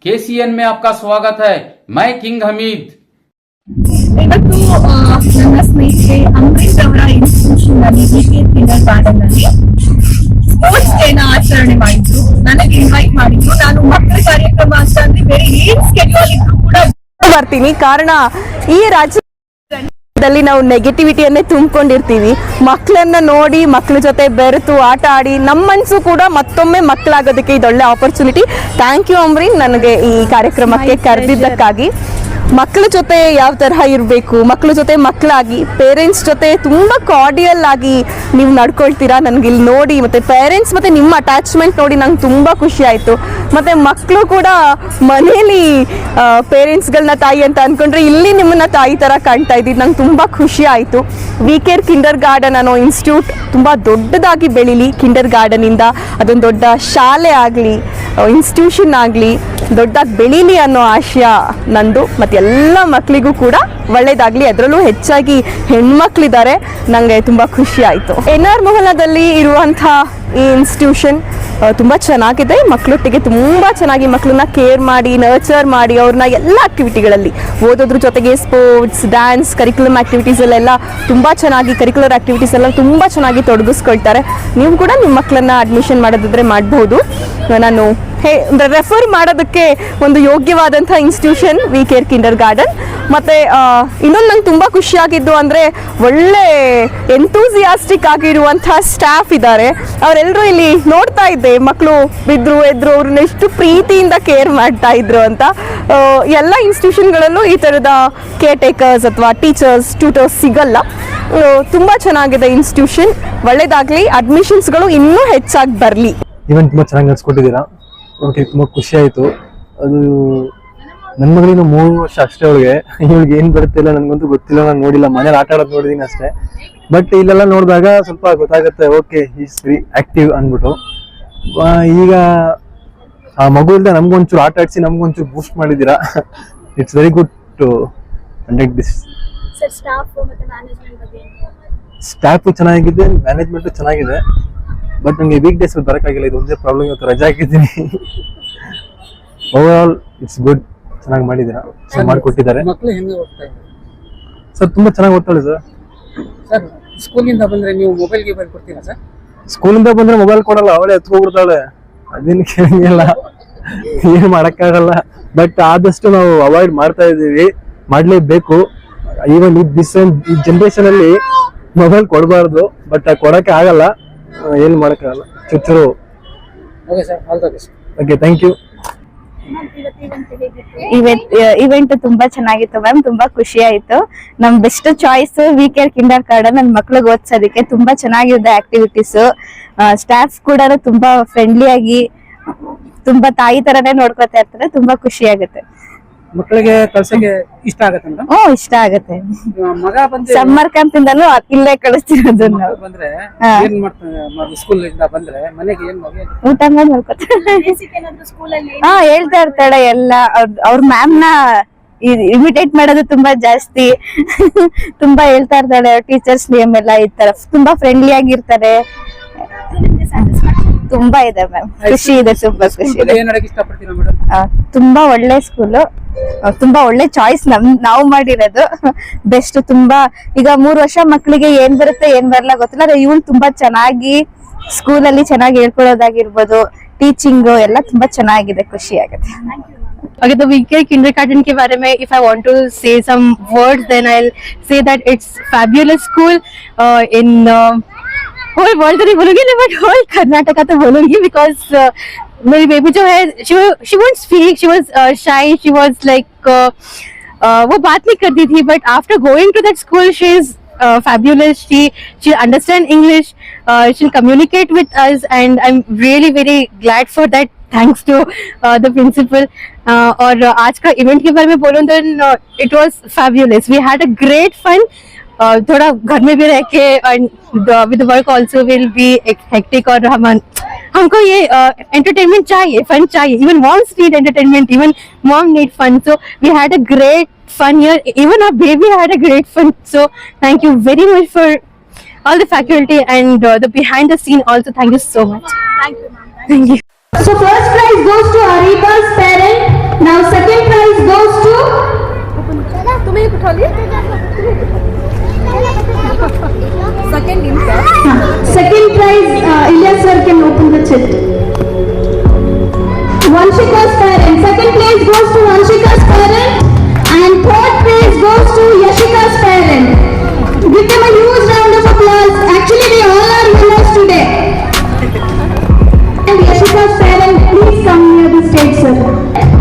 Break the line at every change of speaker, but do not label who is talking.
KCN में आपका स्वागत है। मैं किंग हमीद।
ಇವತ್ತು ನನ್ನ ಸ್ನೇಹಿತೆ ಅಮೃತ್ ಅವರ ಇನ್ಸ್ಟಿಟ್ಯೂಷನ್ ನಲ್ಲಿ ಕಿಂಡರ್ ಗಾರ್ಡನ್ ನಲ್ಲಿ ಸ್ಪೋರ್ಟ್ಸ್ ಡೇನ ಆಚರಣೆ ಮಾಡಿದ್ರು. ನನಗೆ ಇನ್ವೈಟ್ ಮಾಡಿದ್ರು. ನಾನು ಮಕ್ಕಳ ಕಾರ್ಯಕ್ರಮ ಅಂತ ಅಂದ್ರೆ ಬೇರೆ ಏನ್ ಸ್ಕೆಡ್ಯೂಲ್ ಇದ್ರು ಕೂಡ
ಬರ್ತೀನಿ. ಕಾರಣ ಈ ರಾಜ್ಯದಲ್ಲಿ ನಾವು ನೆಗೆಟಿವಿಟಿಯನ್ನೇ ತುಂಬಿಕೊಂಡಿರ್ತೀವಿ. ಮಕ್ಕಳನ್ನ ನೋಡಿ ಮಕ್ಕಳ ಜೊತೆ ಬೆರೆತು ಆಟ ಆಡಿ ನಮ್ಮ ಮನಸ್ಸು ಕೂಡ ಮತ್ತೊಮ್ಮೆ ಮಕ್ಕಳಾಗೋದಕ್ಕೆ ಇದೊಳ್ಳೆ ಆಪರ್ಚುನಿಟಿ. ಥ್ಯಾಂಕ್ ಯು ಅಮ್ರೀನ್, ನನಗೆ ಈ ಕಾರ್ಯಕ್ರಮಕ್ಕೆ ಕರೆದಿದ್ದಕ್ಕಾಗಿ. ಮಕ್ಕಳ ಜೊತೆ ಯಾವ ತರಹ ಇರಬೇಕು, ಮಕ್ಕಳ ಜೊತೆ ಮಕ್ಕಳಾಗಿ ಪೇರೆಂಟ್ಸ್ ಜೊತೆ ತುಂಬ ಕಾರ್ಡಿಯಲ್ ಆಗಿ ನೀವು ನಡ್ಕೊಳ್ತೀರಾ ನನಗೆ ಇಲ್ಲಿ ನೋಡಿ. ಮತ್ತು ಪೇರೆಂಟ್ಸ್ ಮತ್ತು ನಿಮ್ಮ ಅಟ್ಯಾಚ್ಮೆಂಟ್ ನೋಡಿ ನಂಗೆ ತುಂಬ ಖುಷಿ ಆಯಿತು. ಮತ್ತು ಮಕ್ಕಳು ಕೂಡ ಮನೇಲಿ ಪೇರೆಂಟ್ಸ್ಗಳನ್ನ ತಾಯಿ ಅಂತ ಅಂದ್ಕೊಂಡ್ರೆ ಇಲ್ಲಿ ನಿಮ್ಮನ್ನ ತಾಯಿ ಥರ ಕಾಣ್ತಾ ಇದ್ದಿದ್ದು ನಂಗೆ ತುಂಬ ಖುಷಿ ಆಯಿತು. ವಿಕೇರ್ ಕಿಂಡರ್ ಗಾರ್ಡನ್ ಅನ್ನೋ ಇನ್ಸ್ಟಿಟ್ಯೂಟ್ ತುಂಬ ದೊಡ್ಡದಾಗಿ ಬೆಳೀಲಿ. ಕಿಂಡರ್ ಗಾರ್ಡನಿಂದ ಅದೊಂದು ದೊಡ್ಡ ಶಾಲೆ ಆಗಲಿ, ಇನ್ಸ್ಟಿಟ್ಯೂಷನ್ ಆಗಲಿ, ದೊಡ್ಡದಾಗಿ ಬೆಳೀಲಿ ಅನ್ನೋ ಆಶಯ ನಂದು. ಮತ್ತು ಎಲ್ಲ ಮಕ್ಕಳಿಗೂ ಕೂಡ ಒಳ್ಳೇದಾಗಲಿ. ಅದರಲ್ಲೂ ಹೆಚ್ಚಾಗಿ ಹೆಣ್ಮಕ್ಳಿದ್ದಾರೆ. ನನಗೆ ತುಂಬ ಖುಷಿ ಆಯಿತು. NR ಮೊಹಲ್ಲಾದಲ್ಲಿ ಇರುವಂಥ ಈ ಇನ್ಸ್ಟಿಟ್ಯೂಷನ್ ತುಂಬ ಚೆನ್ನಾಗಿದೆ. ಮಕ್ಕಳೊಟ್ಟಿಗೆ ತುಂಬ ಚೆನ್ನಾಗಿ ಮಕ್ಕಳನ್ನ ಕೇರ್ ಮಾಡಿ ನರ್ಚರ್ ಮಾಡಿ ಅವ್ರನ್ನ ಎಲ್ಲ ಆ್ಯಕ್ಟಿವಿಟಿಗಳಲ್ಲಿ ಓದೋದ್ರ ಜೊತೆಗೆ ಸ್ಪೋರ್ಟ್ಸ್, ಡ್ಯಾನ್ಸ್, ಕರಿಕ್ಯುಲಮ್ ಆ್ಯಕ್ಟಿವಿಟೀಸಲ್ಲೆಲ್ಲ ತುಂಬ ಚೆನ್ನಾಗಿ ಕರಿಕ್ಯುಲರ್ ಆ್ಯಕ್ಟಿವಿಟೀಸ್ ಎಲ್ಲ ತುಂಬ ಚೆನ್ನಾಗಿ ತೊಡಗಿಸ್ಕೊಳ್ತಾರೆ. ನೀವು ಕೂಡ ನಿಮ್ಮ ಮಕ್ಕಳನ್ನ ಅಡ್ಮಿಷನ್ ಮಾಡೋದಾದರೆ ಮಾಡ್ಬೋದು. ನಾನು ರೆಫರ್ ಮಾಡೋದಕ್ಕೆ ಒಂದು ಯೋಗ್ಯವಾದಂಥ ಇನ್ಸ್ಟಿಟ್ಯೂಷನ್ ವಿಕೇರ್ ಕಿಂಡರ್ ಗಾರ್ಡನ್. ಮತ್ತು ಇನ್ನೊಂದು ನಂಗೆ ತುಂಬ ಖುಷಿಯಾಗಿದ್ದು ಅಂದರೆ ಒಳ್ಳೆ ಎಂತೂಸಿಯಾಸ್ಟಿಕ್ ಆಗಿರುವಂಥ ಸ್ಟಾಫ್ ಇದ್ದಾರೆ. ಅವರೆಲ್ಲರೂ ಇಲ್ಲಿ ನೋಡ್ತಾ ಇದ್ದೆ, ಮಕ್ಕಳು ಬಿದ್ದರು ಎದ್ರು ಅವ್ರನ್ನ ಎಷ್ಟು ಪ್ರೀತಿಯಿಂದ ಕೇರ್ ಮಾಡ್ತಾ ಇದ್ರು ಅಂತ. ಎಲ್ಲ ಇನ್ಸ್ಟಿಟ್ಯೂಷನ್ಗಳಲ್ಲೂ ಈ ಥರದ ಕೇರ್ ಟೇಕರ್ಸ್ ಅಥವಾ ಟೀಚರ್ಸ್, ಟ್ಯೂಟರ್ಸ್ ಸಿಗಲ್ಲ. ತುಂಬ ಚೆನ್ನಾಗಿದೆ ಇನ್ಸ್ಟಿಟ್ಯೂಷನ್. ಒಳ್ಳೆಯದಾಗಲಿ, ಅಡ್ಮಿಷನ್ಸ್ಗಳು ಇನ್ನೂ ಹೆಚ್ಚಾಗಿ ಬರಲಿ.
ಈವೆಂಟ್ ತುಂಬ ಚೆನ್ನಾಗಿ ನಡೆಸ್ಕೊಟ್ಟಿದ್ದೀರಾ. ಓಕೆ, ತುಂಬ ಖುಷಿ ಆಯಿತು. ಅದು ನನ್ನ ಮಗಳಿನ 3 ವರ್ಷ ಅಷ್ಟೇ. ಇವಳಿಗೆ ಏನು ಬರುತ್ತಿಲ್ಲ ನನಗಂತೂ ಗೊತ್ತಿಲ್ಲ, ನಾನು ನೋಡಿಲ್ಲ. ಮನೇಲಿ ಆಟ ಆಡೋದು ನೋಡಿದ್ದೀನಿ ಅಷ್ಟೇ. ಬಟ್ ಇಲ್ಲೆಲ್ಲ ನೋಡಿದಾಗ ಸ್ವಲ್ಪ ಗೊತ್ತಾಗುತ್ತೆ, ಓಕೆ ಈಸ್ ವೆರಿ ಆಕ್ಟಿವ್ ಅಂದ್ಬಿಟ್ಟು. ಈಗ ಆ ಮಗುವಿಂದ ನಮ್ಗೊಂಚೂರು ಆಟ ಆಡಿಸಿ ನಮ್ಗೊಂಚೂರು ಬೂಸ್ಟ್ ಮಾಡಿದ್ದೀರಾ. It's very good to conduct this. Staff ಚೆನ್ನಾಗಿದೆ, ಮ್ಯಾನೇಜ್ಮೆಂಟ್ ಚೆನ್ನಾಗಿದೆ. ಬಟ್ ನನಗೆ ವೀಕ್ ಡೇಸ್ ಬರೋಕ್ಕಾಗಿಲ್ಲ, ಇದು ಒಂದೇ ಪ್ರಾಬ್ಲಮ್. ಇವತ್ತು ರಜಾ ಹಾಕಿದ್ದೀನಿ. ಓವರ್ ಆಲ್ ಇಟ್ಸ್ ಗುಡ್, ಚೆನ್ನಾಗಿ ಮಾಡಿದ್ದೀರಾ, ಮಾಡಿಕೊಟ್ಟಿದ್ದಾರೆ. ಸರ್ ತುಂಬಾ ಚೆನ್ನಾಗಿ ಓದ್ತಾಳೆ ಸರ್.
ಸ್ಕೂಲಿಂದ ಬಂದ್ರೆ ನೀವು ಮೊಬೈಲ್ ಗೇಬಲ್ ಕೊಡ್ತೀರಾ ಸರ್?
ಸ್ಕೂಲಿಂದ ಬಂದ್ರೆ ಮೊಬೈಲ್ ಕೊಡಲ್ಲ, ಅವಳೇ ಎತ್ಕೊಬಿಡ್ತಾಳೆ. ಅದನ್ನ ಕೇಳಂಗಿಲ್ಲ, ಏನು ಮಾಡೋಕ್ಕಾಗಲ್ಲ. ಬಟ್ ಆದಷ್ಟು ನಾವು ಅವಾಯ್ಡ್ ಮಾಡ್ತಾ ಇದ್ದೀವಿ, ಮಾಡಲೇಬೇಕು. ಈವನ್ ಈ ಜನರೇಷನ್ ಅಲ್ಲಿ ಮೊಬೈಲ್ ಕೊಡಬಾರ್ದು, ಬಟ್ ಕೊಡಕ್ಕೆ ಆಗಲ್ಲ, ಏನು ಮಾಡೋಕ್ಕಾಗಲ್ಲ. ಚುಚ್ಚರು. Okay, thank you.
ಇವೆಂಟ್ ತುಂಬಾ ಚೆನ್ನಾಗಿತ್ತು ಮ್ಯಾಮ್. ತುಂಬಾ ಖುಷಿ ಆಯ್ತು. ನಮ್ best choice WeCare kindergarten. ನನ್ನ ಮಕ್ಳಿಗೆ ಓದ್ಸೋದಕ್ಕೆ ತುಂಬಾ ಚೆನ್ನಾಗಿದೆ ಆಕ್ಟಿವಿಟೀಸ್. ಸ್ಟಾಫ್ ಕೂಡ ತುಂಬಾ ಫ್ರೆಂಡ್ಲಿ ಆಗಿ ತುಂಬಾ ತಾಯಿ ತರನೇ ನೋಡ್ಕೊತಾ ಇರ್ತಾರೆ. ತುಂಬಾ ಖುಷಿ ಆಗುತ್ತೆ.
ಮಕ್ಕಳಿಗೆ ಕಳ್ಸಕ್ಕೆ ಇಷ್ಟ ಆಗತ್ತೆ ಅಂತ?
ಇಷ್ಟ ಆಗತ್ತೆ.
ಮಗ ಬಂದ್ರೆ
ಸಮ್ಮರ್ ಕ್ಯಾಂಪ್ ಇಂದಲೂ ಇಲ್ಲೇ ಕಳಿಸ್ತಿರೋದು ನಾವು.
ಬಂದ್ರೆ ಏನ್ ಮಾಡ್ತಾರೆ? ಸ್ಕೂಲ್ ಇಂದ ಬಂದ್ರೆ ಮನೆಗೆ ಏನ್
ಊಟ ಮಾಡಿ ನೋಡ್ಕೊತಾರೆ. ಹೇಳ್ತಾ ಇರ್ತಾಳೆ ಎಲ್ಲ. ಅವ್ರ ಮ್ಯಾಮ್ ನ ಇಮಿಟೇಟ್ ಮಾಡೋದು ತುಂಬಾ ಜಾಸ್ತಿ. ತುಂಬಾ ಹೇಳ್ತಾ ಇರ್ತಾಳೆ. ಟೀಚರ್ಸ್ ನೇಮ್ ಎಲ್ಲ ಈ ತರ ತುಂಬಾ ಫ್ರೆಂಡ್ಲಿ ಆಗಿರ್ತಾರೆ. ತುಂಬಾ ಇದೆ ಮ್ಯಾಮ್, ಖುಷಿ ಇದೆ, ತುಂಬಾ ಖುಷಿ ಇದೆ. ತುಂಬಾ ಒಳ್ಳೆ ಸ್ಕೂಲು, ತುಂಬಾ ಒಳ್ಳೆ ಚಾಯ್ಸ್ ನಾವು ಮಾಡಿರೋದು ಬೆಸ್ಟ್. ತುಂಬಾ ಈಗ 3 ವರ್ಷ ಮಕ್ಕಳಿಗೆ ಏನ್ ಬರುತ್ತೆ ಏನ್ ಬರಲ್ಲ ಗೊತ್ತಿಲ್ಲ. ಇವಳು ತುಂಬಾ ಚೆನ್ನಾಗಿ ಸ್ಕೂಲಲ್ಲಿ ಚೆನ್ನಾಗಿ ಹೇಳ್ಕೊಳೋದಾಗಿರ್ಬೋದು, ಟೀಚಿಂಗ್ ಎಲ್ಲ ತುಂಬಾ ಚೆನ್ನಾಗಿದೆ, ಖುಷಿ ಆಗುತ್ತೆ.
Okay, the Viker Kindergarten के बारे में if I want to say some words, then I'll say that it's fabulous school in whole world तो नहीं बोलूंगी, but whole कर्नाटका तो बोलूंगी, because मेरी बेबी जो है she won't speak, she was shy, she was like वो बात नहीं करती थी, but after going to that school she is fabulous. She understand English, she'll communicate with us, and I'm really very glad for that. Thanks to the principal. और आज का event के बारे में बोलूं तो it was fabulous. We had a great fun. थोड़ा घर में भी रह के with the work also will be hectic, और हमको ये entertainment चाहिए, fun चाहिए. Even moms need entertainment, even mom need fun. So we had a great fun here. Even our baby had a great fun. So thank you very much for all the faculty and the behind the scene also. Thank you so much.
Thank you, ma'am.
Thank you.
So first prize goes to Ariba's parent, Yashika's parent. Second place goes to Anshika's parent. And third place goes to Yashika's parent. Give them a huge round of applause. Actually, they all are winners today. And Yashika's parent, please come near the stage, sir.